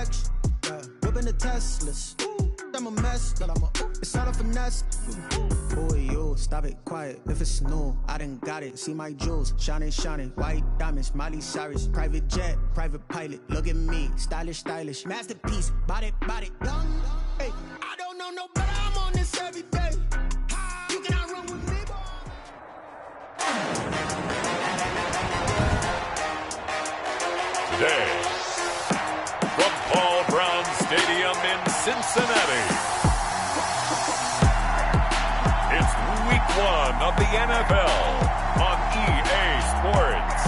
direction. Yeah. Whipping the Teslas. I'm a mess, but it's all a finesse. Boy, you stop it quiet. If it's new, I done got it. See my jewels, shining, shining. White diamonds, Miley Cyrus. Private jet, private pilot. Look at me, stylish, stylish. Masterpiece, body, young. Hey, I don't know no better. I'm on this every day. You cannot run with me, boy. Today, from Paul Brown Stadium in Cincinnati, it's week 1 of the NFL on EA Sports.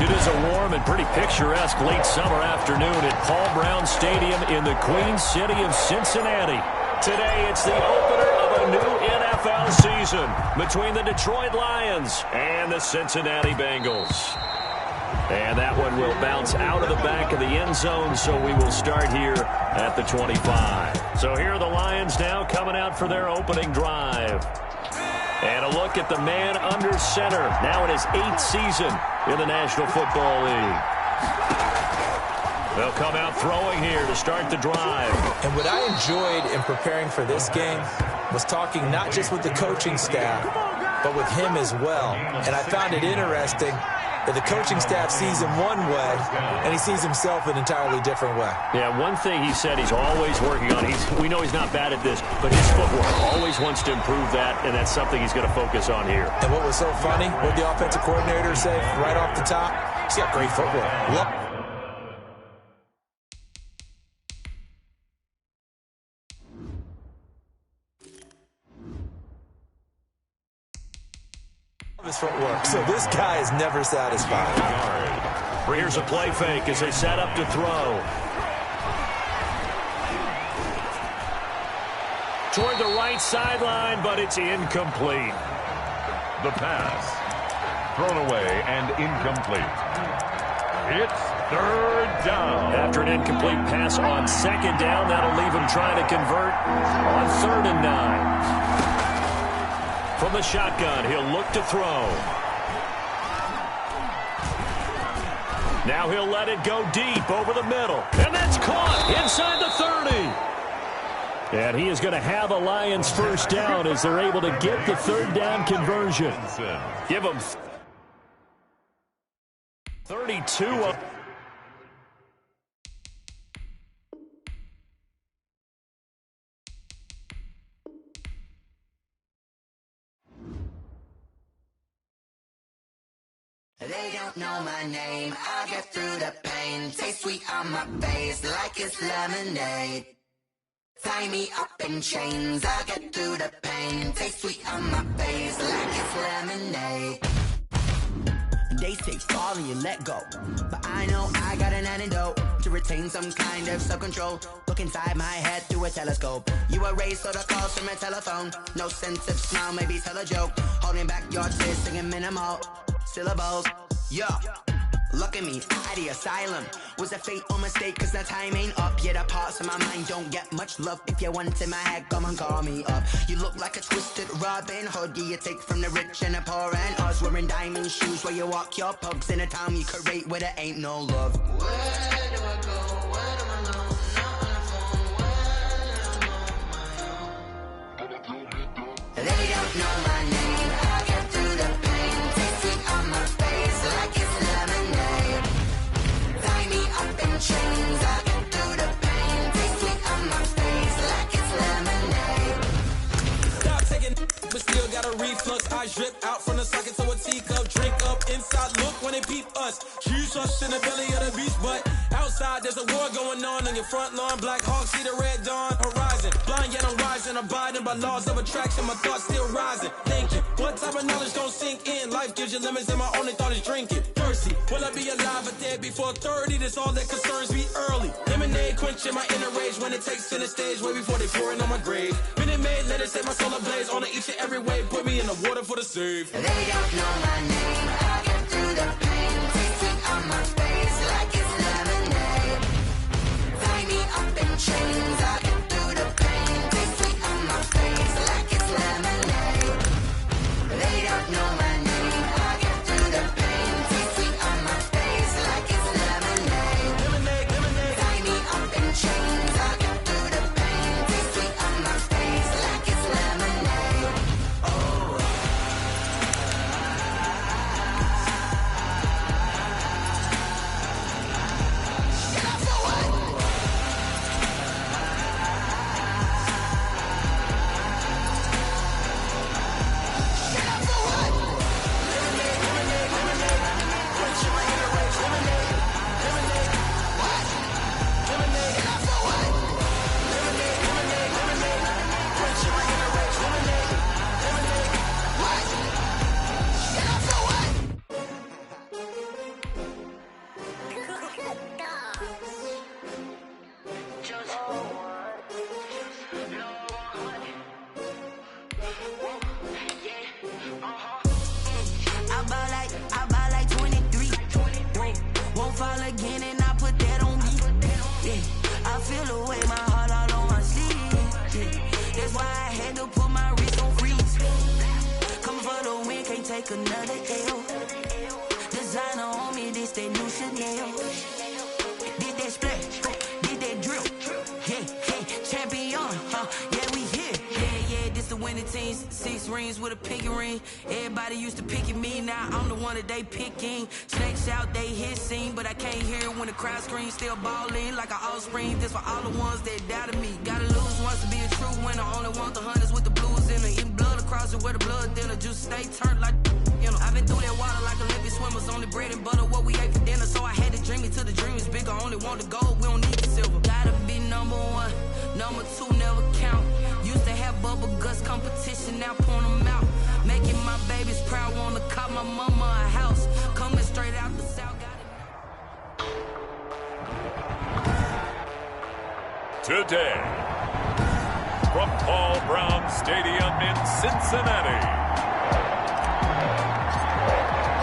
It is a warm and pretty picturesque late summer afternoon at Paul Brown Stadium in the Queen City of Cincinnati. Today, it's the opener of a new NFL season between the Detroit Lions and the Cincinnati Bengals. And that one will bounce out of the back of the end zone, so we will start here at the 25. So here are the Lions now coming out for their opening drive. And a look at the man under center, now in his 8th season in the National Football League. They'll come out throwing here to start the drive. And what I enjoyed in preparing for this game was talking not just with the coaching staff, but with him as well. And I found it interesting that the coaching staff sees him one way, and he sees himself an entirely different way. Yeah, one thing he said he's always working on, we know he's not bad at this, but his footwork, always wants to improve that, and that's something he's going to focus on here. And what was so funny, what did the offensive coordinator say right off the top? He's got great footwork. Look. His footwork. So this guy is never satisfied. Here's a play fake as they set up to throw. Toward the right sideline, but it's incomplete. The pass thrown away and incomplete. It's 3rd down. After an incomplete pass on 2nd down, that'll leave him trying to convert on 3rd and 9. From the shotgun, he'll look to throw. Now he'll let it go deep over the middle. And that's caught inside the 30. And he is going to have a Lions first down as they're able to get the 3rd down conversion. Give him 32 up. They don't know my name, I'll get through the pain. Taste sweet on my face like it's lemonade. Tie me up in chains, I'll get through the pain. Taste sweet on my face like it's lemonade. They say fall and you let go, but I know I got an antidote to retain some kind of self-control. Look inside my head through a telescope. You erase all the calls from a telephone. No sense of smile, maybe tell a joke. Holding back your tears, singing minimal syllables. Yeah, look at me, at the asylum. Was a fate or mistake, cause the time ain't up. Yet the parts of my mind don't get much love. If you want in my head, come and call me up. You look like a twisted Robin Hood. Yeah, you take from the rich and the poor and us. Wearing diamond shoes where you walk your pugs in a town you could rate where there ain't no love. Where do I go? Where do I know? Not on the phone, when I'm on my own. They don't know my name, I get through the pain. Taste sweet on my face like it's lemonade. Tie me up in chains, I get through the pain. Taste sweet on my face like it's lemonade. Stop taking, but still got a reflux. I drip out from the socket to a teacup. Drink up inside, look when they peep us. Choose us in the belly of the beast, but outside there's a war going on your front lawn. Black Hawk see the red dawn horizon. Blind yet I'm rising, abiding by laws of attraction. My thoughts still rising. Thinking, what type of knowledge don't sink in? Life gives you limits and my only thought is drinking. Thirsty, will I be alive or dead before 30? That's all that concerns me early. Lemonade quenching my inner rage when it takes center stage. Way before they pour it on my grave. Minute Maid, let it set my soul ablaze. On each and every way, put me in the water for the save. They don't know my name, I get through the pain. Taste sweet on my face like it's lemonade. Tie me up in chains, I get through the pain. Taste sweet on my face like it's lemonade. They don't know my name, I get through the pain. Taste sweet on my face like it's lemonade. Lemonade, lemonade. Tie make another L. Designer on me, this that new Chanel. Did that splash, did that drill. Yeah, champion, yeah, we here. Yeah, this the winning team. 6 rings with a pinky ring. Everybody used to pick at me, now I'm the one that they picking. Snakes out, they hit scene, but I can't hear it when the crowd screams. Still ballin' like an offspring. This for all the ones that doubted me. Gotta lose once to be a true winner. Only want the hunters with the blues in it. Eating blood across it where the blood thinner. Juice stay turned like, you know. I've been through that water like Olympic swimmers. Only bread and butter, what we ate for dinner. So I had to dream it till the dream is bigger. Only want the gold, we don't need the silver. Gotta be number 1, number 2 never count. Used to have bubble guts competition, now point them out. Making my babies proud, wanna cop my mama a house. Coming straight out the south, got it. Today, from Paul Brown Stadium in Cincinnati,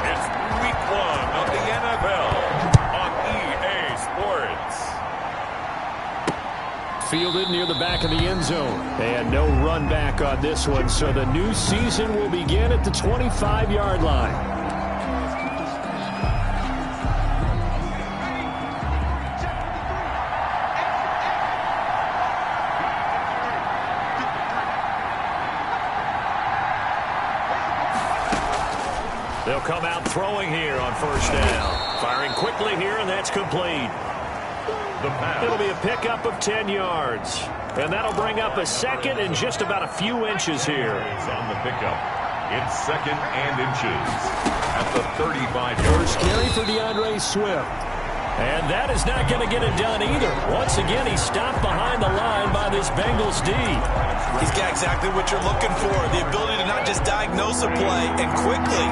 it's Week 1 of the NFL on EA Sports. Fielded near the back of the end zone. And no run back on this one, so the new season will begin at the 25-yard line. They'll come out throwing here on first down. Firing quickly here, and that's complete. It'll be a pickup of 10 yards. And that'll bring up a second and just about a few inches here. On the pickup, it's 2nd and inches at the 35-yard First carry for DeAndre Swift. And that is not going to get it done either. Once again, he's stopped behind the line by this Bengals D. He's got exactly what you're looking for, the ability to not just diagnose a play and quickly,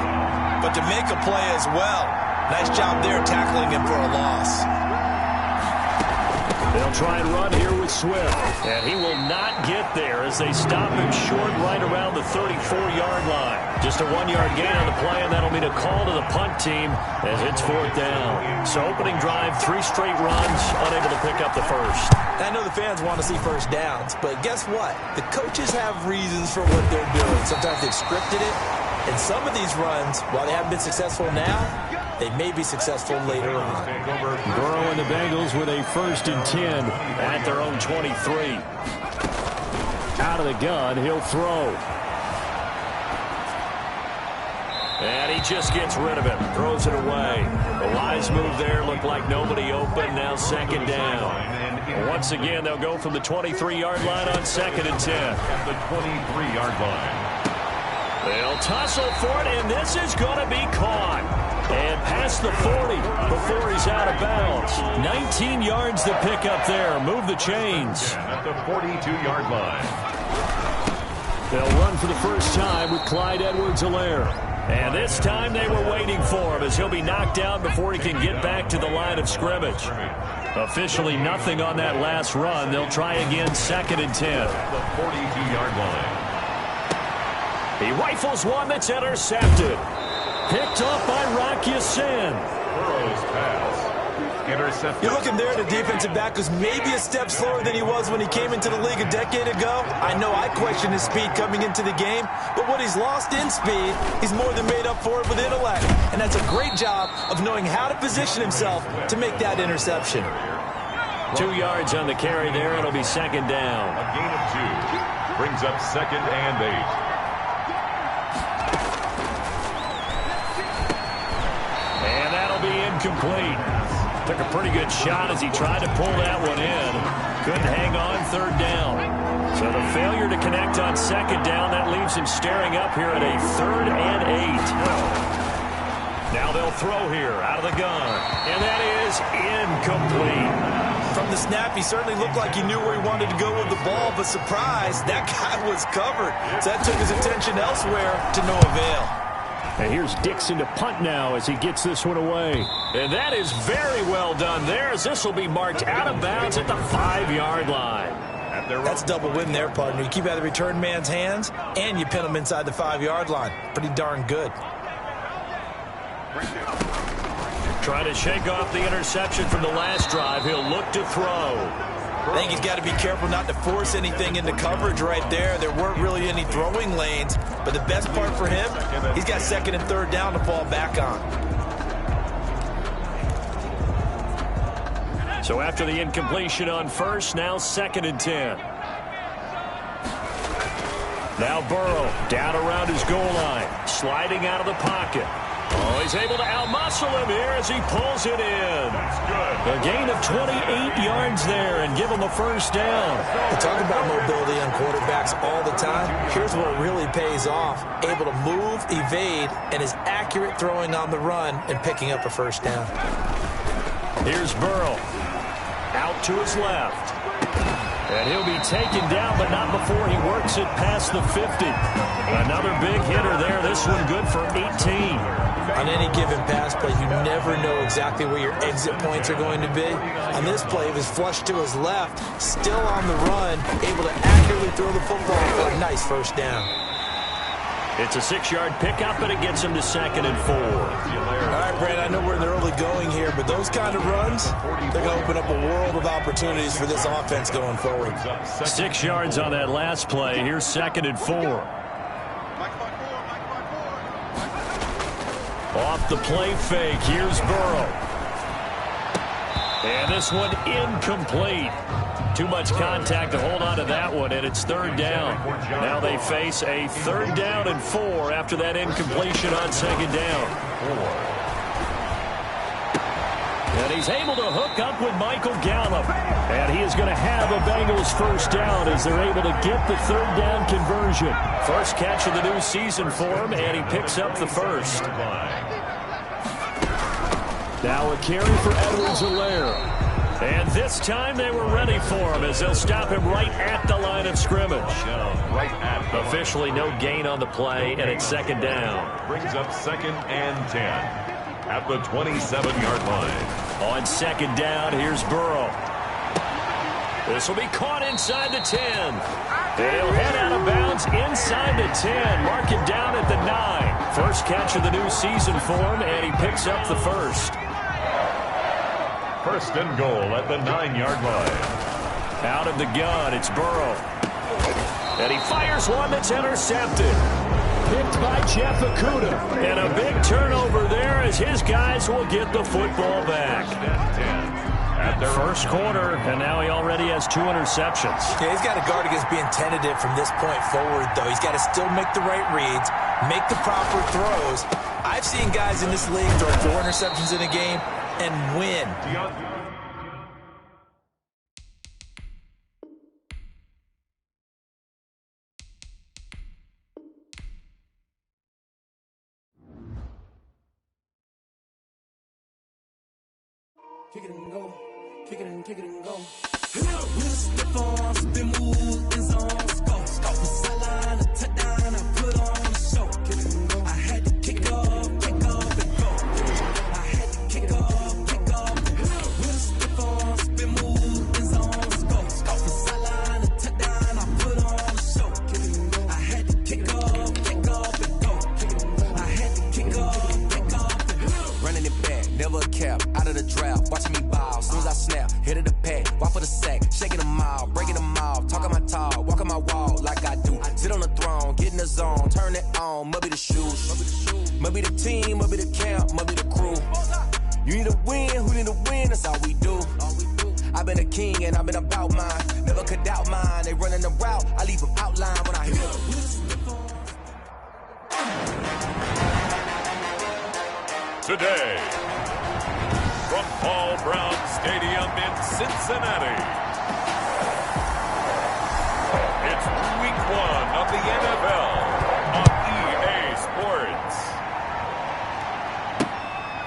but to make a play as well. Nice job there tackling him for a loss. They'll try and run here with Swift. And he will not get there as they stop him short right around the 34-yard line. Just a 1-yard gain on the play, and that'll mean a call to the punt team as it's 4th down. So opening drive, 3 straight runs, unable to pick up the first. I know the fans want to see first downs, but guess what? The coaches have reasons for what they're doing. Sometimes they've scripted it, and some of these runs, while they haven't been successful now, they may be successful later on. Burrow and the Bengals with a 1st and 10 at their own 23. Out of the gun, he'll throw. And he just gets rid of it, throws it away. A wise move there, looked like nobody open, now 2nd down. Once again, they'll go from the 23-yard line on 2nd and 10. At the 23-yard line. They'll tussle for it, and this is going to be caught. And past the 40 before he's out of bounds. 19 yards to pick up there. Move the chains. At the 42-yard line. They'll run for the first time with Clyde Edwards-Helaire. And this time they were waiting for him as he'll be knocked down before he can get back to the line of scrimmage. Officially nothing on that last run. They'll try again 2nd and 10. At the 42-yard line. He rifles one that's intercepted. Picked off by Rock Ya-Sin. Burrow's pass. Intercepted. You're looking there at a defensive back who's maybe a step slower than he was when he came into the league a decade ago. I know I questioned his speed coming into the game, but what he's lost in speed, he's more than made up for it with intellect. And that's a great job of knowing how to position himself to make that interception. 2 yards on the carry there. It'll be 2nd down. A gain of 2. Brings up 2nd and 8. Incomplete. Took a pretty good shot as he tried to pull that one in. Couldn't hang on 3rd down. So the failure to connect on 2nd down, that leaves him staring up here at a 3rd and 8. Now they'll throw here out of the gun. And that is incomplete. From the snap, he certainly looked like he knew where he wanted to go with the ball, but surprise, that guy was covered. So that took his attention elsewhere to no avail. And here's Dixon to punt now as he gets this one away. And that is very well done there as this will be marked out of bounds at the 5-yard line. That's double win there, partner. You keep out of the return man's hands, and you pin him inside the 5-yard line. Pretty darn good. Trying to shake off the interception from the last drive. He'll look to throw. I think he's got to be careful not to force anything into coverage right there. There weren't really any throwing lanes, but the best part for him, he's got second and third down to fall back on. So after the incompletion on first, now 2nd and 10. Now Burrow down around his goal line, sliding out of the pocket. Oh, he's able to outmuscle him here as he pulls it in. A gain of 28 yards there and give him a first down. We talk about mobility on quarterbacks all the time. Here's what really pays off. Able to move, evade, and is accurate throwing on the run and picking up a first down. Here's Burrow. Out to his left. And he'll be taken down, but not before he works it past the 50. Another big hitter there. This one good for 18. On any given pass play, you never know exactly where your exit points are going to be. On this play, he was flushed to his left, still on the run, able to accurately throw the football for a nice first down. It's a 6-yard pickup, and it gets him to 2nd and 4. All right, Brad, I know we're in the early going here, but those kind of runs, they're going to open up a world of opportunities for this offense going forward. 6 yards on that last play. Here's 2nd and 4. Off the play fake, here's Burrow. And this one incomplete. Too much contact to hold on to that one, and it's 3rd down. Now they face a 3rd down and 4 after that incompletion on 2nd down. And he's able to hook up with Michael Gallup. And he is going to have a Bengals first down as they're able to get the 3rd down conversion. First catch of the new season for him, and he picks up the first. Now a carry for Edwards-Helaire. And this time they were ready for him as they'll stop him right at the line of scrimmage. Officially no gain on the play, and it's 2nd down. Brings up 2nd and 10 at the 27-yard line. On 2nd down, here's Burrow. This will be caught inside the 10. He'll head out of bounds inside the 10. Mark him down at the 9. First catch of the new season for him, and he picks up the first. 1st and goal at the 9-yard line. Out of the gun, it's Burrow. And he fires one that's intercepted. Picked by Jeff Okudah. And a big turnover there as his guys will get the football back. At their first quarter, and now he already has 2 interceptions. Yeah, he's got to guard against being tentative from this point forward, though. He's got to still make the right reads, make the proper throws. I've seen guys in this league throw 4 interceptions in a game and win. Kick it and go. Kick it and go. We'll slip on, spin, move, in zone, scope. From sideline to touchdown, I put on the show. Kick it and go. I had to kick off and go. I had to kick off and go. We'll slip on, spin, move, in zone, scope. From sideline to touchdown, I put on the show. Kick it and go. I had to kick off and go. I had to kick off and go. Running it back, never a cap, out of the draft. Watching me ball, soon as I snap, hit of the pack, walk for the sack, shaking them all, breaking them all, talking my talk, walking my wall like I do. Sit on the throne, get in the zone, turn it on, must be the shoes, must be the team, must be the camp, must be the crew. You need to win, who need to win, that's all we do. I've been a king and I've been about mine, never could doubt mine. They running the route, I leave them outline when I hear them. Today, from Paul Brown Stadium in Cincinnati, it's Week 1 of the NFL on EA Sports.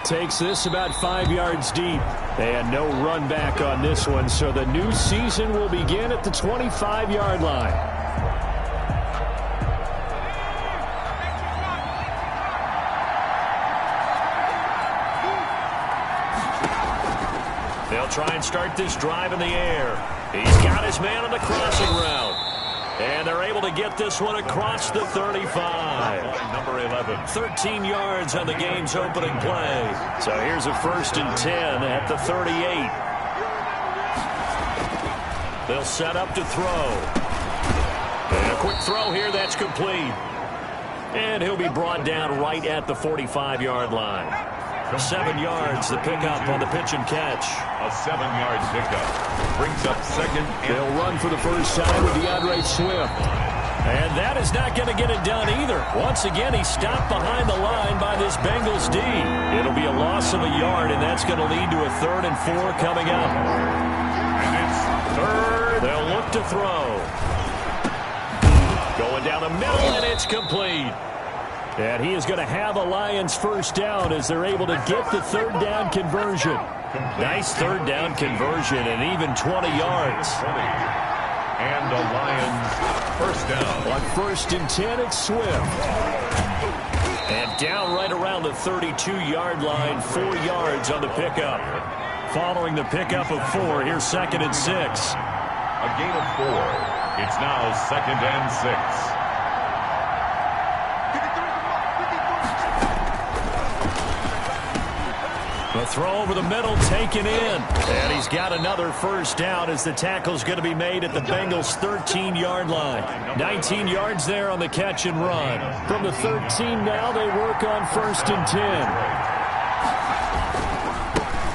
Takes this about 5 yards deep. And no run back on this one, so the new season will begin at the 25-yard line. They'll try and start this drive in the air. He's got his man on the crossing route. And they're able to get this one across the 35. Number 11. 13 yards on the game's opening play. So here's a 1st and 10 at the 38. They'll set up to throw. And a quick throw here, that's complete. And he'll be brought down right at the 45-yard line. 7 yards, the pickup on the pitch and catch. A 7-yard pickup brings up second. They'll run for the first time with DeAndre Swift. And that is not going to get it done either. Once again, he's stopped behind the line by this Bengals D. It'll be a loss of a yard, and that's going to lead to a 3rd and 4 coming up. And it's third. They'll look to throw. Going down the middle, and it's complete. And he is going to have a Lions first down as they're able to get the 3rd down conversion. Nice 3rd down conversion and even 20 yards. And the Lions first down. On 1st and 10, it's Swift. And down right around the 32-yard line, 4 yards on the pickup. Following the pickup of 4, here's 2nd and 6. A gain of 4. It's now 2nd and 6. The throw over the middle taken in. And he's got another first down as the tackle's going to be made at the Bengals' 13-yard line. 19 yards there on the catch and run. From the 13 now, they work on 1st and 10.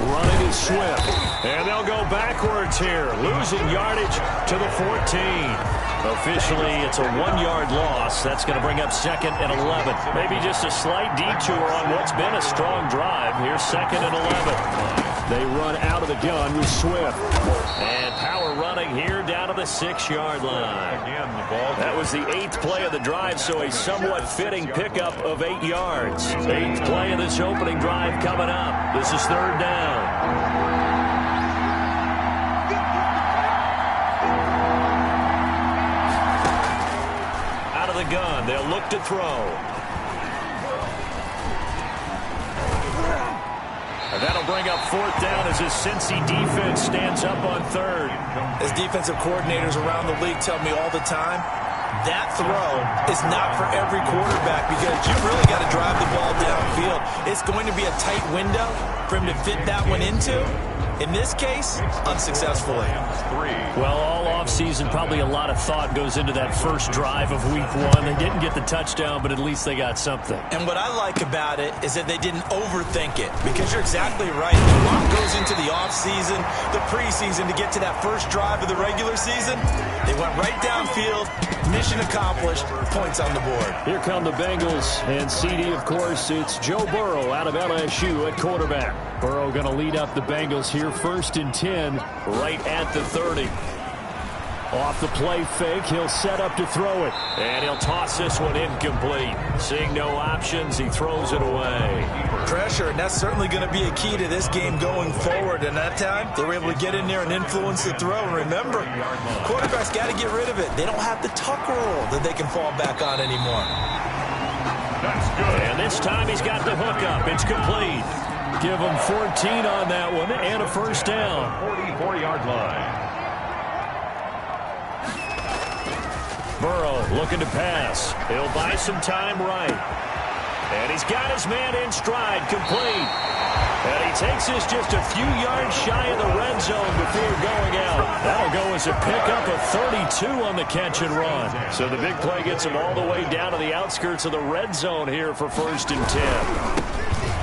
Running is Swift. And they'll go backwards here, losing yardage to the 14. Officially, it's a 1-yard loss. That's going to bring up 2nd and 11. Maybe just a slight detour on what's been a strong drive. Here's 2nd and 11. They run out of the gun with Swift. And power running here down to the 6-yard line. Again, the ball. That was the 8th play of the drive, so a somewhat fitting pickup of 8 yards. 8th play of this opening drive coming up. This is 3rd down. The gun. They'll look to throw. And that'll bring up 4th down as his Cincy defense stands up on 3rd. As defensive coordinators around the league tell me all the time, that throw is not for every quarterback because you really got to drive the ball downfield. It's going to be a tight window for him to fit that one into. In this case, unsuccessfully. Well, all offseason, probably a lot of thought goes into that first drive of week 1. They didn't get the touchdown, but at least they got something. And what I like about it is that they didn't overthink it, because you're exactly right. A lot goes into the offseason, the preseason to get to that first drive of the regular season. They went right downfield, mission accomplished, points on the board. Here come the Bengals, and CD, of course, it's Joe Burrow out of LSU at quarterback. Burrow going to lead up the Bengals here, 1st and 10, right at the 30. Off the play fake, he'll set up to throw it. And he'll toss this one incomplete. Seeing no options, he throws it away. Pressure, and that's certainly going to be a key to this game going forward. And that time, they were able to get in there and influence the throw. And remember, quarterbacks got to get rid of it. They don't have the tuck roll that they can fall back on anymore. That's good. And this time he's got the hookup. It's complete. Give him 14 on that one and a first down. 44-yard line. Burrow looking to pass. He'll buy some time right. And he's got his man in stride, complete. And he takes this just a few yards shy of the red zone before going out. That'll go as a pickup of 32 on the catch and run. So the big play gets him all the way down to the outskirts of the red zone here for 1st and 10.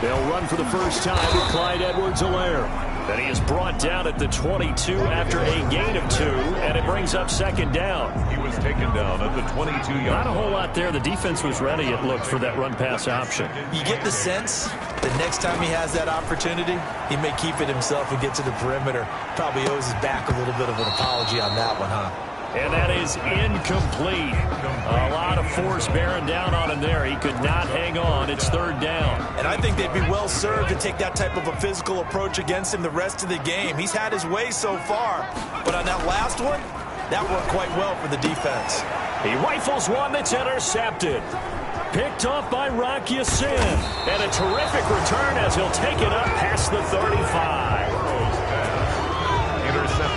They'll run for the first time with Clyde Edwards-Helaire. And he is brought down at the 22 after a gain of 2, and it brings up 2nd down. He was taken down at the 22-yard line. Not a whole lot there. The defense was ready, it looked, for that run-pass option. You get the sense that next time he has that opportunity, he may keep it himself and get to the perimeter. Probably owes his back a little bit of an apology on that one, huh? And that is incomplete. A lot of force bearing down on him there. He could not hang on. It's 3rd down. And I think they'd be well served to take that type of a physical approach against him the rest of the game. He's had his way so far. But on that last one, that worked quite well for the defense. He rifles one that's intercepted. Picked off by Rock Ya-Sin. And a terrific return as he'll take it up past the 35.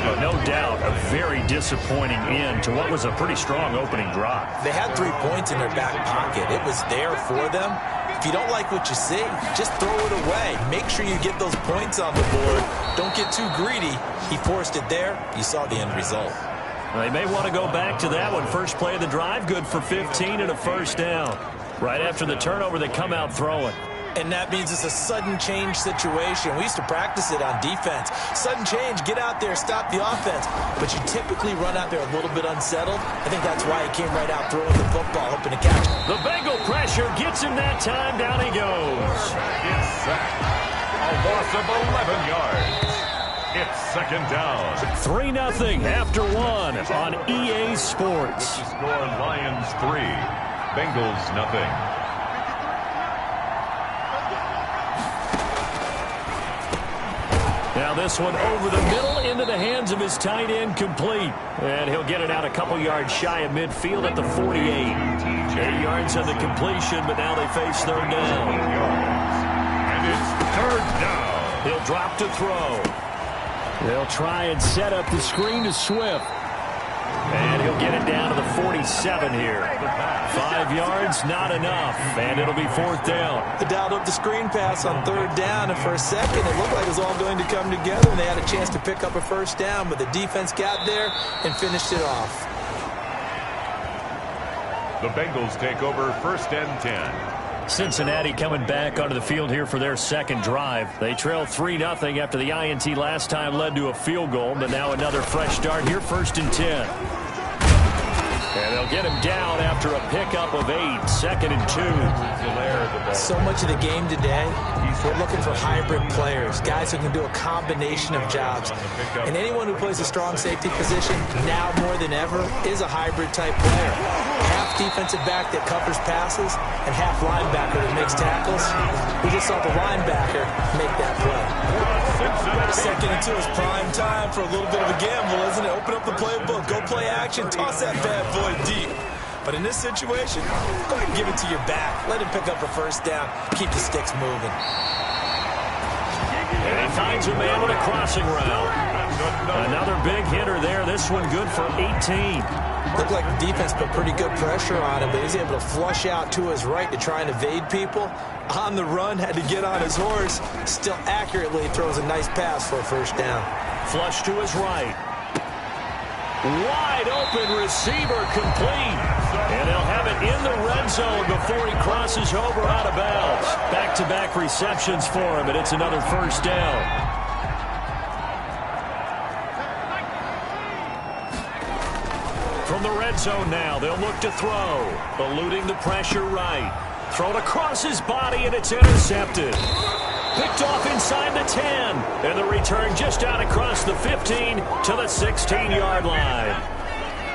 But no doubt a very disappointing end to what was a pretty strong opening drive. They had 3 points in their back pocket. It was there for them. If you don't like what you see, just throw it away. Make sure you get those points on the board. Don't get too greedy. He forced it there. You saw the end result. They may want to go back to that one. First play of the drive, good for 15 and a first down. Right after the turnover, they come out throwing. And that means it's a sudden change situation. We used to practice it on defense. Sudden change, get out there, stop the offense. But you typically run out there a little bit unsettled. I think that's why he came right out throwing the football, hoping to catch. The Bengal pressure gets him that time. Down he goes. It's sacked. A loss of 11 yards. It's second down. 3-0 after one on EA Sports. The score, Lions 3, Bengals 0. Now this one over the middle into the hands of his tight end, complete. And he'll get it out a couple yards shy of midfield at the 48. 8 yards on the completion, but now they face third down. And it's third down. He'll drop to throw. They'll try and set up the screen to Swift. And he'll get it down to the 47 here. 5 yards, not enough. And it'll be fourth down. They dialed up the screen pass on third down, and for a second it looked like it was all going to come together, and they had a chance to pick up a first down, but the defense got there and finished it off. The Bengals take over first and 10. Cincinnati coming back onto the field here for their second drive. They trail 3-0 after the INT last time led to a field goal, but now another fresh start here, first and 10. And they'll get him down after a pickup of 8, second and 2. So much of the game today, we're looking for hybrid players, guys who can do a combination of jobs. And anyone who plays a strong safety position, now more than ever, is a hybrid type player. Half defensive back that covers passes and half linebacker that makes tackles. We just saw the linebacker make that play. Second and 2 is prime time for a little bit of a gamble, isn't it? Open up the playbook, go play action, toss that bad boy deep. But in this situation, go ahead and give it to your back. Let him pick up a first down. Keep the sticks moving. And he finds a man with a crossing route. Another big hitter there. This one good for 18. Looked like the defense put pretty good pressure on him, but he's able to flush out to his right to try and evade people. On the run, had to get on his horse. Still accurately throws a nice pass for a first down. Flush to his right. Wide open receiver, complete. And they'll have it in the red zone before he crosses over out of bounds. Back-to-back receptions for him, and it's another first down. From the red zone now, they'll look to throw. Eluding the pressure right. Thrown across his body, and it's intercepted. Picked off inside the 10. And the return just out across the 15 to the 16-yard line.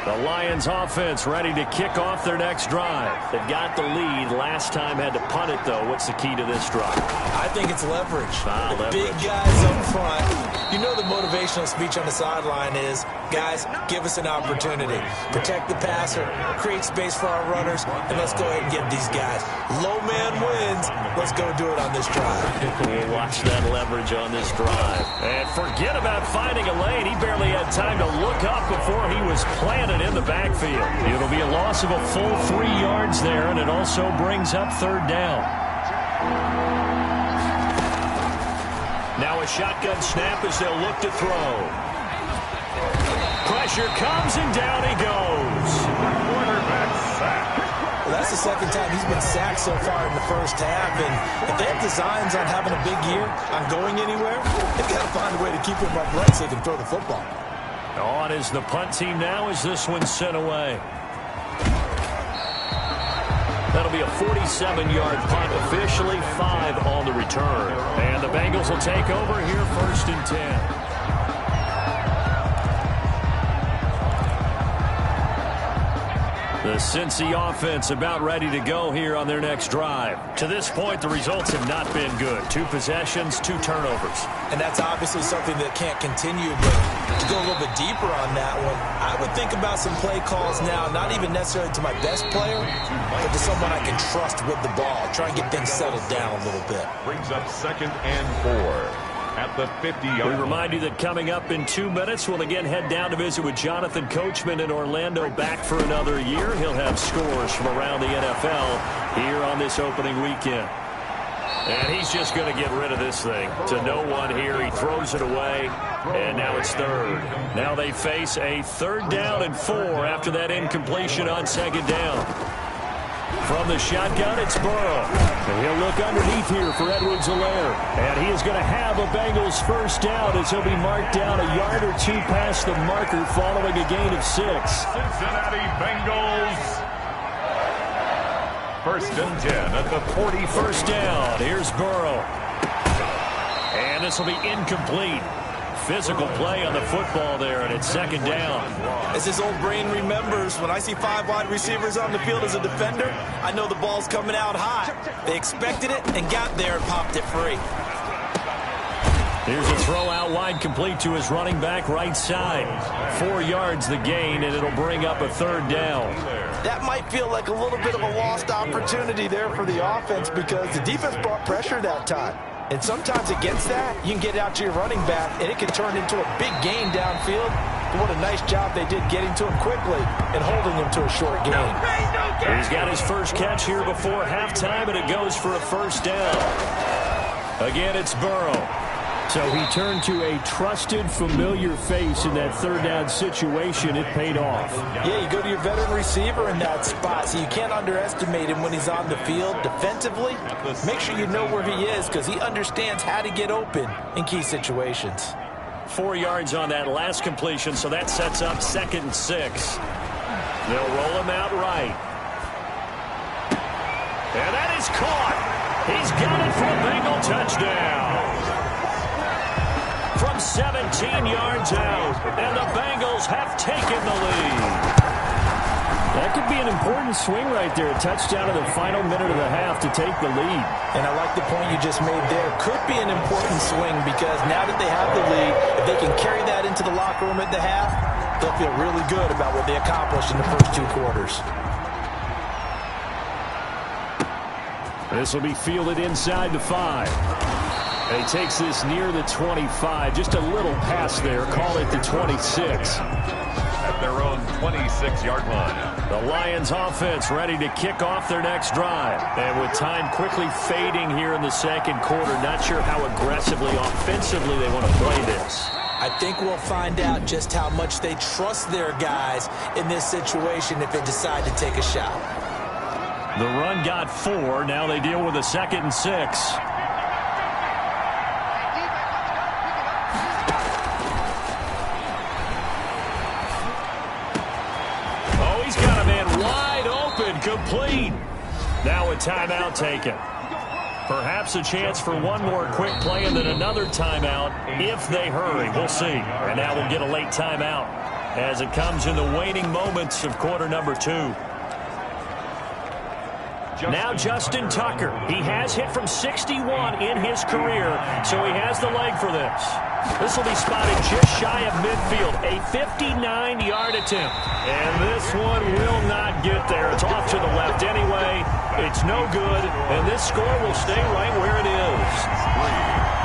The Lions offense ready to kick off their next drive. They've got the lead. Last time had to punt it, though. What's the key to this drive? I think it's leverage. Leverage. Big guys up front. You know the motivational speech on the sideline is, guys, give us an opportunity. Protect the passer, create space for our runners, and let's go ahead and get these guys. Low man wins. Let's go do it on this drive. We'll watch that leverage on this drive. And forget about finding a lane. He barely had time to look up before he was planted in the backfield. It'll be a loss of a full 3 yards there, and it also brings up third down. Now a shotgun snap as they'll look to throw. Pressure comes, and down he goes. Quarterback sack. Well, that's the second time he's been sacked so far in the first half, and if they have designs on having a big year, on going anywhere, they've got to find a way to keep him upright so he can throw the football. On is the punt team now as this one's sent away. That'll be a 47-yard punt, officially 5 on the return. And the Bengals will take over here first and 10. The Cincy offense about ready to go here on their next drive. To this point, the results have not been good. 2 possessions, 2 turnovers. And that's obviously something that can't continue, but to go a little bit deeper on that one, I would think about some play calls now, not even necessarily to my best player, but to someone I can trust with the ball. Try and get things settled down a little bit. Brings up second and 4. at the 50-yard. We remind you that coming up in 2 minutes, we'll again head down to visit with Jonathan Coachman in Orlando, back for another year. He'll have scores from around the NFL here on this opening weekend. And he's just going to get rid of this thing to no one here. He throws it away, and now it's third. Now they face a 3rd down and 4 after that incompletion on 2nd down. From the shotgun, it's Burrow. And he'll look underneath here for Edwards-Helaire. And he is going to have a Bengals 1st down as he'll be marked down a yard or 2 past the marker following a gain of 6. Cincinnati Bengals. 1st and 10 at the 40. 1st down. Here's Burrow. And this will be incomplete. Physical play on the football there, and it's 2nd down. As his old brain remembers, when I see 5 wide receivers on the field as a defender, I know the ball's coming out high. They expected it and got there and popped it free. Here's a throw out wide, complete to his running back right side. 4 yards the gain, and it'll bring up a 3rd down. That might feel like a little bit of a lost opportunity there for the offense because the defense brought pressure that time. And sometimes against that, you can get out to your running back, and it can turn into a big gain downfield. But what a nice job they did getting to him quickly and holding him to a short gain. He's got his first catch here before halftime, and it goes for a 1st down. Again, it's Burrow. So he turned to a trusted, familiar face in that 3rd down situation. It paid off. Yeah, you go to your veteran receiver in that spot, so you can't underestimate him when he's on the field defensively. Make sure you know where he is because he understands how to get open in key situations. 4 yards on that last completion, so that sets up 2nd and 6. They'll roll him out right. And that is caught. He's got it for a Bengal touchdown. From 17 yards out, and the Bengals have taken the lead. That could be an important swing right there. A touchdown in the final minute of the half to take the lead. And I like the point you just made there. Could be an important swing because now that they have the lead, if they can carry that into the locker room at the half, they'll feel really good about what they accomplished in the first 2 quarters. This will be fielded inside the 5. And he takes this near the 25. Just a little pass there. Call it the 26. At their own 26-yard line. The Lions offense ready to kick off their next drive. And with time quickly fading here in the 2nd quarter, not sure how aggressively, offensively they want to play this. I think we'll find out just how much they trust their guys in this situation if they decide to take a shot. The run got 4. Now they deal with a 2nd and 6. Complete. Now a timeout taken. Perhaps a chance for one more quick play and then another timeout if they hurry. We'll see. And now we'll get a late timeout as it comes in the waning moments of quarter number 2. Now Justin Tucker. He has hit from 61 in his career, so he has the leg for this. This will be spotted just shy of midfield. A 59-yard attempt. And this one will not get there. It's off to the left anyway. It's no good, and this score will stay right where it is.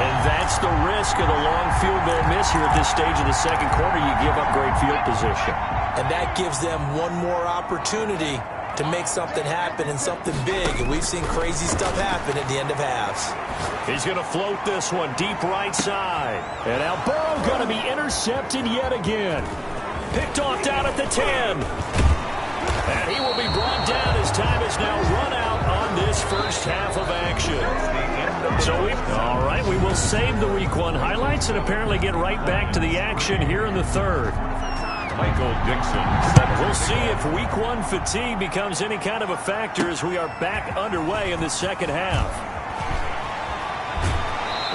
And that's the risk of the long field goal miss here at this stage of the 2nd quarter. You give up great field position. And that gives them one more opportunity to make something happen and something big. And we've seen crazy stuff happen at the end of halves. He's going to float this one deep right side. And now Burrow going to be intercepted yet again. Picked off down at the 10. And he will be brought down as time is now run out on this first half of action. So all right, we will save the Week 1 highlights and apparently get right back to the action here in the 3rd. Michael Dixon. We'll see if Week 1 fatigue becomes any kind of a factor as we are back underway in the 2nd half.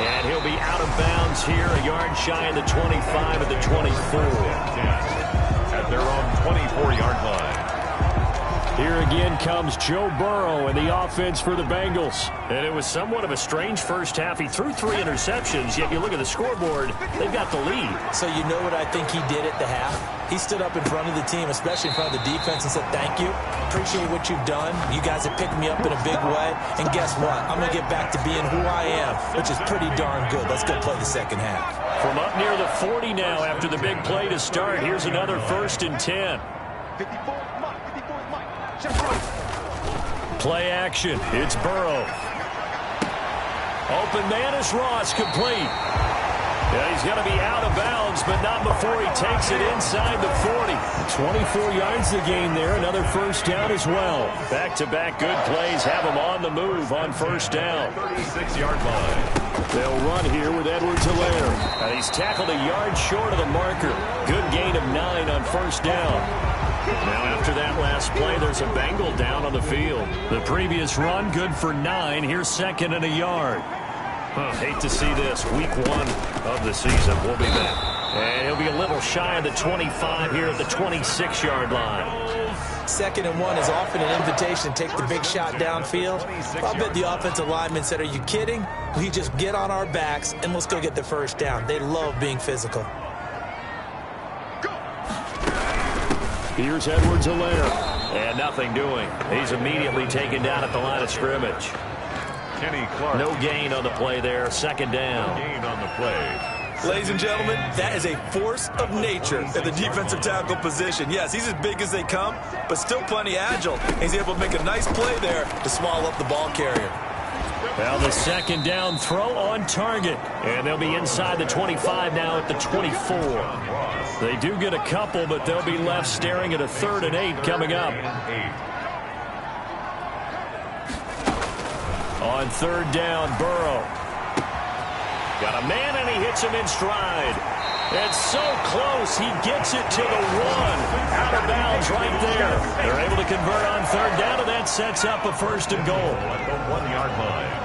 And he'll be out of bounds here, a yard shy of the 25 at the 24. At their own 24-yard line. Here again comes Joe Burrow and the offense for the Bengals. And it was somewhat of a strange first half. He threw 3 interceptions, yet you look at the scoreboard, they've got the lead. So you know what I think he did at the half? He stood up in front of the team, especially in front of the defense, and said, thank you. Appreciate what you've done. You guys have picked me up in a big way. And guess what? I'm going to get back to being who I am, which is pretty darn good. Let's go play the second half. From up near the 40 now after the big play to start, here's another 1st and 10. Play action. It's Burrow. Open man is Ross, complete. Yeah, he's going to be out of bounds, but not before he takes it inside the 40. 24 yards the gain there. Another first down as well. Back-to-back good plays have him on the move on first down. 36-yard line. They'll run here with Edwards-Helaire. And he's tackled a yard short of the marker. Good gain of 9 on first down. Now after that last play, there's a Bengal down on the field. The previous run, good for 9. Here's 2nd and a yard. Hate to see this. Week 1 of the season. We'll be back. And he'll be a little shy of the 25 here at the 26-yard line. 2nd and 1 is often an invitation to take the big shot downfield. I'll bet the offensive lineman said, are you kidding? We just get on our backs and let's go get the first down. They love being physical. Here's Edwards-Helaire. And nothing doing. He's immediately taken down at the line of scrimmage. Kenny Clark. No gain on the play there. 2nd down. Gain on the play. Ladies and gentlemen, that is a force of nature at the defensive tackle position. Yes, he's as big as they come, but still plenty agile. He's able to make a nice play there to swallow up the ball carrier. Well, the 2nd down throw on target. And they'll be inside the 25 now at the 24. They do get a couple, but they'll be left staring at a 3rd and 8 coming up. On 3rd down, Burrow. Got a man, and he hits him in stride. It's so close, he gets it to the 1. Out of bounds right there. They're able to convert on 3rd down, and that sets up a 1st and goal. At the 1-yard line.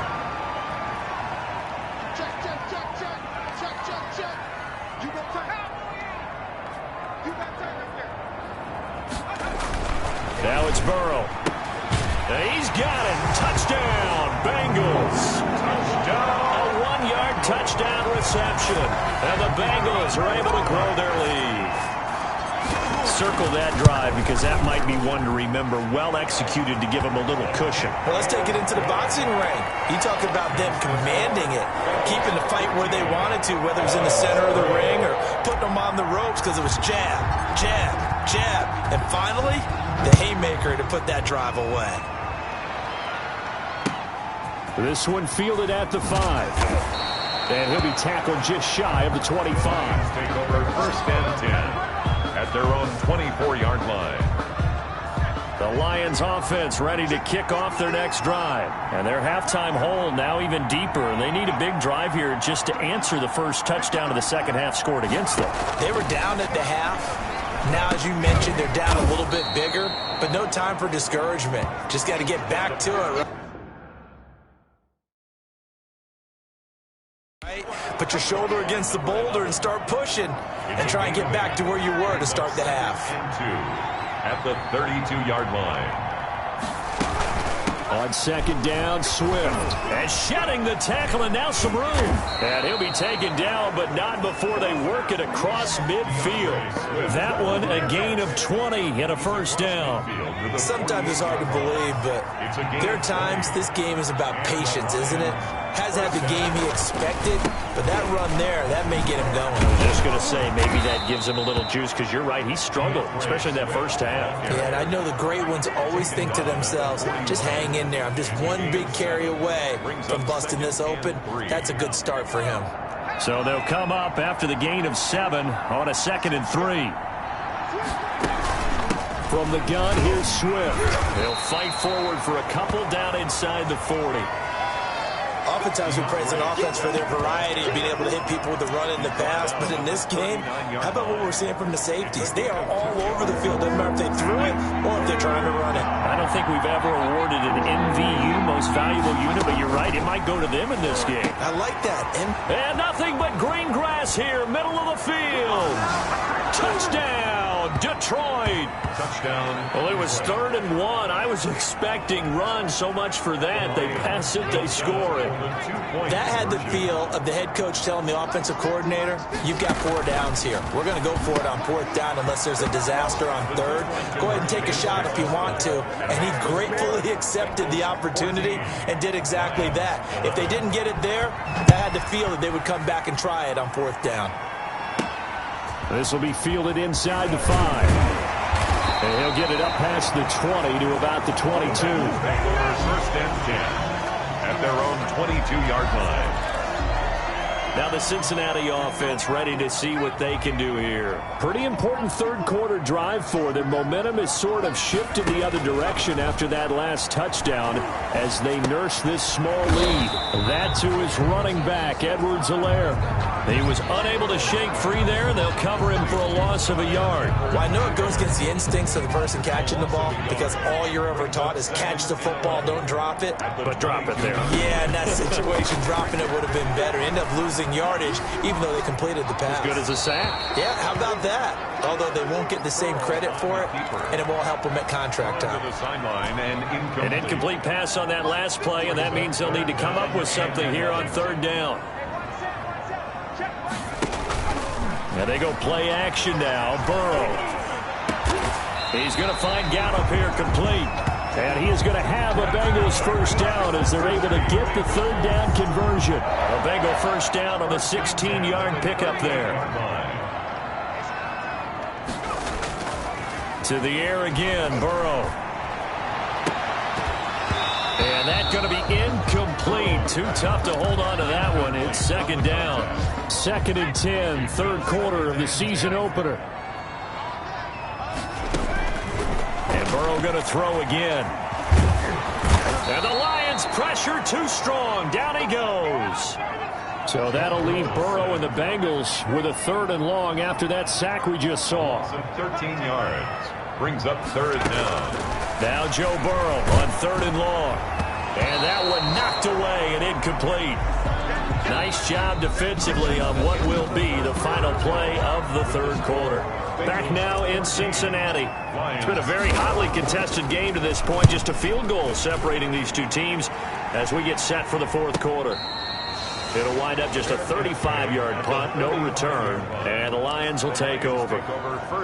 Now it's Burrow. He's got it. Touchdown, Bengals. Touchdown. A 1-yard touchdown reception. And the Bengals are able to grow their lead. Circle that drive because that might be one to remember. Well executed to give them a little cushion. Well, let's take it into the boxing ring. You talk about them commanding it, keeping the fight where they wanted to, whether it was in the center of the ring or putting them on the ropes because it was jab, jab, jab. And finally, the haymaker to put that drive away. This one fielded at the 5. And he'll be tackled just shy of the 25. Take over 1st and 10 at their own 24-yard line. The Lions offense ready to kick off their next drive. And their halftime hole now even deeper. And they need a big drive here just to answer the first touchdown of the second half scored against them. They were down at the half. Now, as you mentioned, they're down a little bit bigger, but no time for discouragement. Just got to get back to it. Right? Put your shoulder against the boulder and start pushing and try and get back to where you were to start the half. At the 32-yard line. On 2nd down, Swift. And shedding the tackle, and now some room. And he'll be taken down, but not before they work it across midfield. That one, a gain of 20 and a 1st down. Sometimes it's hard to believe, but there are times this game is about patience, isn't it? Hasn't had the game he expected, but that run there, that may get him going. Just going to say, maybe that gives him a little juice, because you're right, he struggled, especially in that first half. Yeah, and I know the great ones always think to themselves, just hang in there. I'm just one big carry away from busting this open. That's a good start for him. So they'll come up after the gain of 7 on a 2nd and 3. From the gun, here's Swift. He'll fight forward for a couple down inside the 40. Oftentimes we praise an offense for their variety of being able to hit people with the run in the pass, but in this game, how about what we're seeing from the safeties? They are all over the field. Doesn't matter if they threw it or if they're trying to run it. I don't think we've ever awarded an MVU, most valuable unit, but you're right, it might go to them in this game. I like that. And nothing but green grass here, middle of the field. Touchdown, Detroit. Touchdown. Well, it was 3rd and 1. I was expecting run, so much for that. They pass it, they score it. That had the feel of the head coach telling the offensive coordinator, you've got 4 downs here. We're going to go for it on 4th down unless there's a disaster on 3rd. Go ahead and take a shot if you want to. And he gratefully accepted the opportunity and did exactly that. If they didn't get it there, that had the feel that they would come back and try it on 4th down. This will be fielded inside the 5. And he'll get it up past the 20 to about the 22. Bengals 1st and 10 at their own 22-yard line. Now the Cincinnati offense ready to see what they can do here. Pretty important 3rd quarter drive for them. Momentum has sort of shifted the other direction after that last touchdown as they nurse this small lead. That to his running back, Edwards-Helaire. He was unable to shake free there, and they'll cover him for a loss of a yard. Well, I know it goes against the instincts of the person catching the ball because all you're ever taught is catch the football, don't drop it. But drop it there. Yeah, in that situation, dropping it would have been better. End up losing yardage, even though they completed the pass. As good as a sack. Yeah, how about that? Although they won't get the same credit for it, and it won't help them at contract time. An incomplete pass on that last play, and that means they'll need to come up with something here on 3rd down. Now they go play action now. Burrow. He's going to find Gallup here complete. And he is going to have a Bengals 1st down as they're able to get the 3rd down conversion. A Bengal 1st down on the 16-yard pickup there. To the air again, Burrow. And that's going to be incomplete. Too tough to hold on to that one. It's 2nd down. 2nd and 10, 3rd quarter of the season opener. And Burrow going to throw again. And the Lions pressure too strong. Down he goes. So that'll leave Burrow and the Bengals with a 3rd and long after that sack we just saw. 13 yards. Brings up 3rd down. Now Joe Burrow on 3rd and long. And that one knocked away and incomplete. Nice job defensively on what will be the final play of the 3rd quarter. Back now in Cincinnati. It's been a very hotly contested game to this point. Just a field goal separating these two teams as we get set for the 4th quarter. It'll wind up just a 35-yard punt, no return, and the Lions will take over.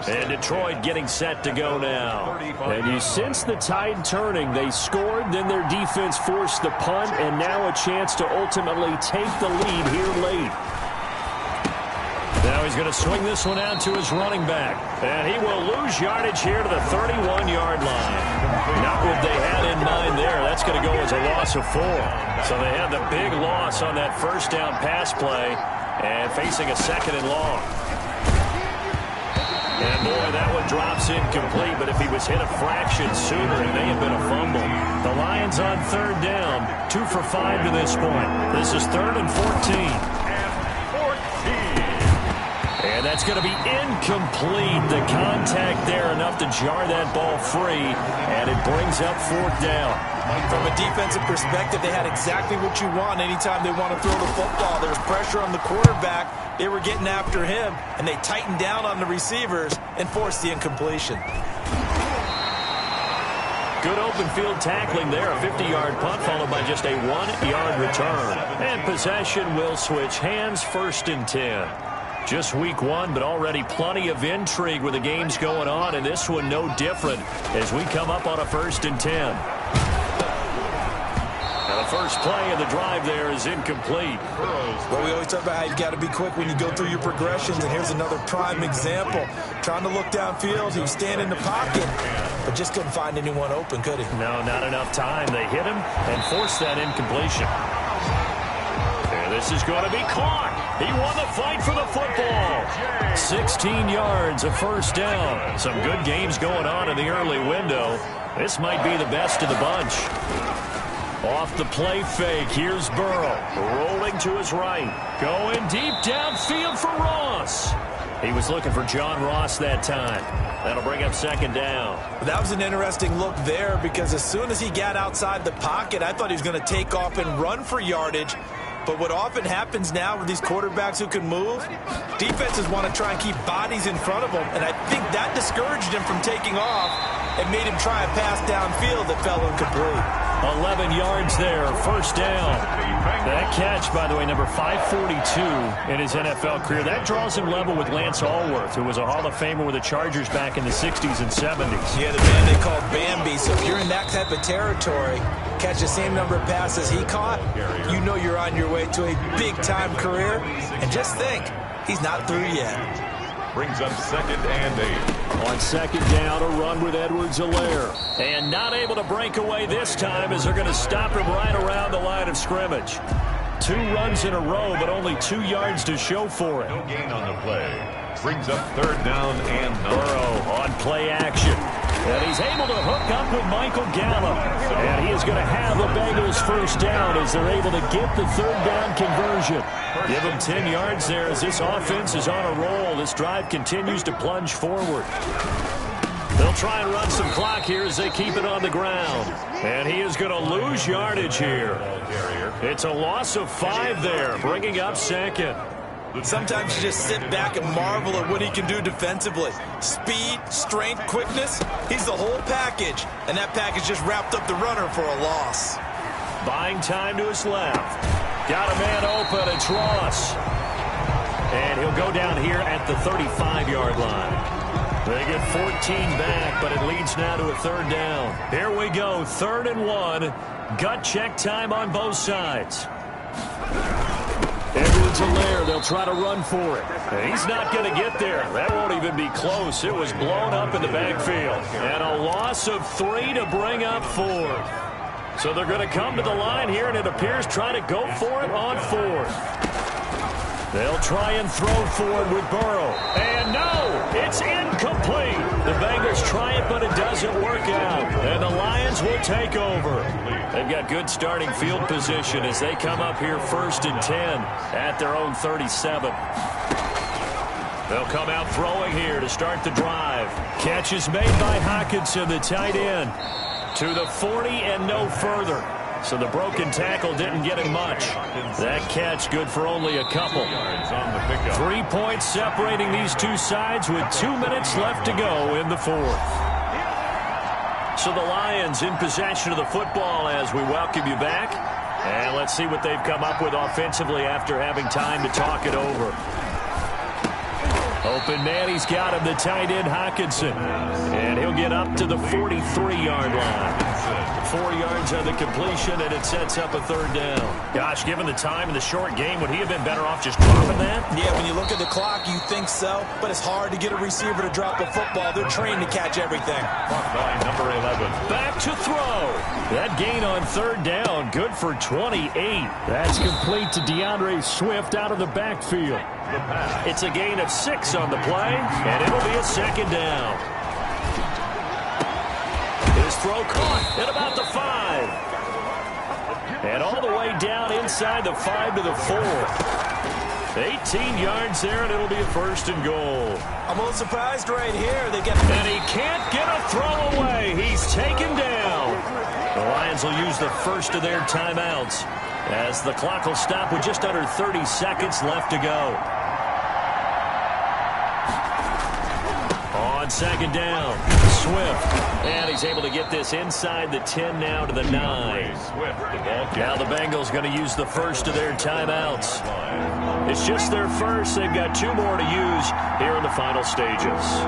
And Detroit getting set to go now. And you sense the tide turning. They scored, then their defense forced the punt, and now a chance to ultimately take the lead here late. Now he's going to swing this one out to his running back. And he will lose yardage here to the 31-yard line. Not what they had in mind there. That's going to go as a loss of 4. So they have the big loss on that 1st down pass play and facing a 2nd and long. And boy, that one drops incomplete, but if he was hit a fraction sooner, it may have been a fumble. The Lions on 3rd down, 2 for 5 to this point. This is 3rd and 14. And that's going to be incomplete. The contact there enough to jar that ball free, and it brings up 4th down. From a defensive perspective, they had exactly what you want anytime they want to throw the football. There's pressure on the quarterback. They were getting after him, and they tightened down on the receivers and forced the incompletion. Good open field tackling there. A 50-yard punt followed by just a 1-yard return. And possession will switch hands, 1st and 10. Just week 1, but already plenty of intrigue with the games going on, and this one no different as we come up on a 1st and 10. Now the first play of the drive there is incomplete. Well, we always talk about how you've got to be quick when you go through your progressions, and here's another prime example. Trying to look downfield, he was standing in the pocket, but just couldn't find anyone open, could he? No, not enough time. They hit him and forced that incompletion. And this is going to be caught. He won the fight for the football. 16 yards, a 1st down. Some good games going on in the early window. This might be the best of the bunch. Off the play fake, here's Burrow. Rolling to his right. Going deep downfield for Ross. He was looking for John Ross that time. That'll bring up 2nd down. That was an interesting look there because as soon as he got outside the pocket, I thought he was going to take off and run for yardage. But what often happens now with these quarterbacks who can move, defenses want to try and keep bodies in front of them, and I think that discouraged him from taking off and made him try a pass downfield that fell incomplete. 11 yards there, first down. That catch, by the way, number 542 in his NFL career. That draws him level with Lance Allworth, who was a Hall of Famer with the Chargers back in the 60s and 70s. Yeah, the man they called Bambi. So if you're in that type of territory, catch the same number of passes he caught, you know you're on your way to a big-time career. And just think, he's not through yet. Brings up 2nd and 8. On 2nd down, a run with Edwards-Helaire. And not able to break away this time as they're going to stop him right around the line of scrimmage. 2 runs in a row, but only 2 yards to show for it. No gain on the play. Brings up 3rd down and 9. Burrow on play action. And he's able to hook up with Michael Gallup. And he is going to have the Bengals first down as they're able to get the 3rd down conversion. Give him 10 yards there as this offense is on a roll. This drive continues to plunge forward. They'll try and run some clock here as they keep it on the ground. And he is going to lose yardage here. It's a loss of 5 there, bringing up 2nd. Sometimes you just sit back and marvel at what he can do defensively. Speed, strength, quickness, he's the whole package. And that package just wrapped up the runner for a loss. Buying time to his left. Got a man open, it's Ross. And he'll go down here at the 35-yard line. They get 14 back, but it leads now to a 3rd down. Here we go, 3rd and 1. Gut check time on both sides. Edwards-Helaire, they'll try to run for it. And he's not going to get there. That won't even be close. It was blown up in the backfield. And a loss of 3 to bring up 4. So they're going to come to the line here, and it appears try to go for it on 4th. They'll try and throw for it with Burrow. And no, it's incomplete. The Bengals try it, but it doesn't work out. And the Lions will take over. They've got good starting field position as they come up here 1st and 10 at their own 37. They'll come out throwing here to start the drive. Catch is made by Hockenson, the tight end, to the 40 and no further. So the broken tackle didn't get him much. That catch good for only a couple. 3 points separating these two sides with 2 minutes left to go in the 4th. So the Lions in possession of the football as we welcome you back. And let's see what they've come up with offensively after having time to talk it over. Open man, he's got him, the tight end Hockenson. And he'll get up to the 43-yard line. 4 yards on the completion, and it sets up a 3rd down. Gosh, given the time in the short game, would he have been better off just dropping that? Yeah, when you look at the clock, you think so, but it's hard to get a receiver to drop a football. They're trained to catch everything. By number 11. Back to throw. That gain on 3rd down, good for 28. That's complete to DeAndre Swift out of the backfield. It's a gain of 6 on the play, and it'll be a 2nd down. His throw caught at about the 5. And all the way down inside the 5 to the 4. 18 yards there, and it'll be a 1st and goal. I'm a little surprised right here. And he can't get a throw away. He's taken down. The Lions will use the first of their timeouts as the clock will stop with just under 30 seconds left to go. On 2nd down, Swift. And he's able to get this inside the 10 now to the 9. Now the Bengals going to use the first of their timeouts. It's just their first. They've got 2 more to use here in the final stages.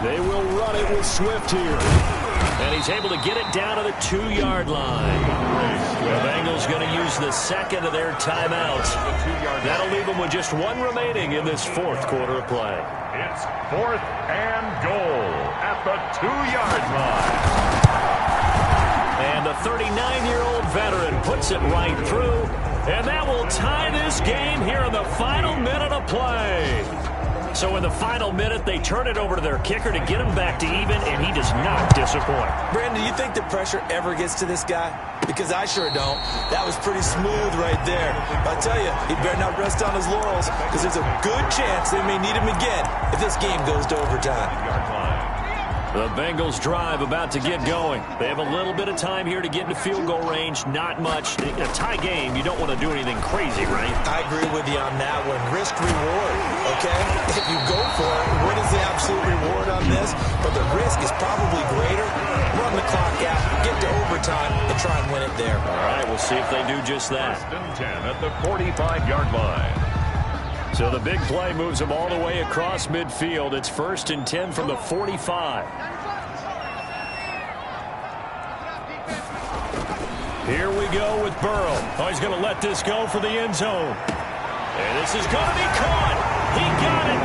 They will run it with Swift here. And he's able to get it down to the 2-yard line. The Bengals going to use the second of their timeouts. That'll leave them with just 1 remaining in this 4th quarter of play. It's 4th and goal at the 2-yard line. And the 39-year-old veteran puts it right through. And that will tie this game here in the final minute of play. So in the final minute, they turn it over to their kicker to get him back to even, and he does not disappoint. Brandon, do you think the pressure ever gets to this guy? Because I sure don't. That was pretty smooth right there. But I tell you, he better not rest on his laurels, because there's a good chance they may need him again if this game goes to overtime. The Bengals drive about to get going. They have a little bit of time here to get into field goal range. Not much. In a tie game, you don't want to do anything crazy, right? I agree with you on that one. Risk reward, okay? If you go for it, what is the absolute reward on this? But the risk is probably greater. Run the clock out, get to overtime, and try and win it there. All right, we'll see if they do just that. 10 at the 45-yard line. So the big play moves them all the way across midfield. It's 1st and 10 from the 45. Here we go with Burrow. Oh, he's going to let this go for the end zone. And this is going to be caught. He got it.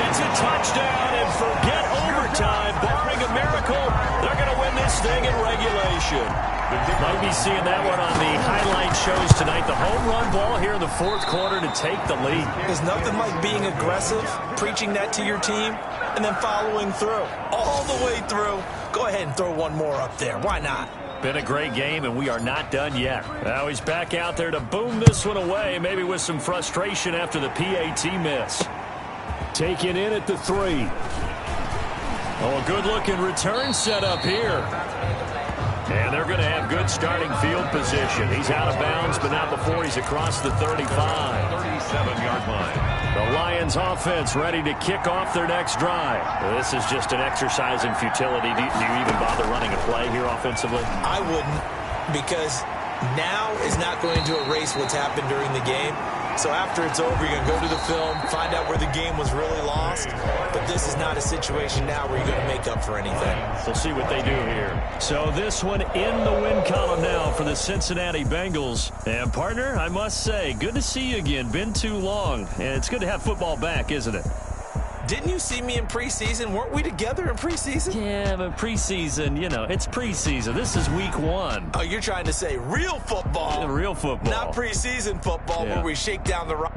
It's a touchdown, and forget overtime. Barring a miracle, they're going to win this thing in regulation. Might be seeing that one on the highlight shows tonight. The home run ball here in the 4th quarter to take the lead. There's nothing like being aggressive, preaching that to your team, and then following through. All the way through. Go ahead and throw one more up there. Why not? Been a great game, and we are not done yet. Now he's back out there to boom this one away, maybe with some frustration after the PAT miss. Taken in at the 3. Oh, a good-looking return set up here. And they're going to have good starting field position. He's out of bounds, but not before he's across the 35. 37-yard line. The Lions offense ready to kick off their next drive. This is just an exercise in futility. Do you even bother running a play here offensively? I wouldn't, because now is not going to erase what's happened during the game. So after it's over, you're going to go to the film, find out where the game was really lost. But this is not a situation now where you're going to make up for anything. We'll see what they do here. So this one in the win column now for the Cincinnati Bengals. And, partner, I must say, good to see you again. Been too long. And it's good to have football back, isn't it? Didn't you see me in preseason? Weren't we together in preseason? Yeah, but preseason, you know, it's preseason. This is week 1. Oh, you're trying to say real football. Real football. Not preseason football where we shake down the rock.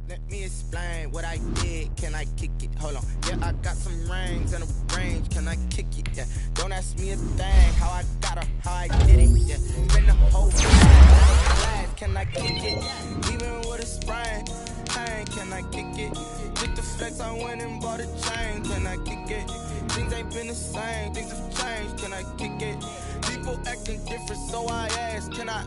Let me explain what I did. Can I kick it? Hold on. Yeah, I got some rings and a range. Can I kick it? Yeah. Don't ask me a thing. How I got her, how I did it. Yeah. Spin the whole flag. Can I kick it? Even with a sprain. Hey, can I kick it? With the flex, I went and bought a chain. Can I kick it? Things ain't been the same. Things have changed. Can I kick it? People acting different, so I ask. Can I?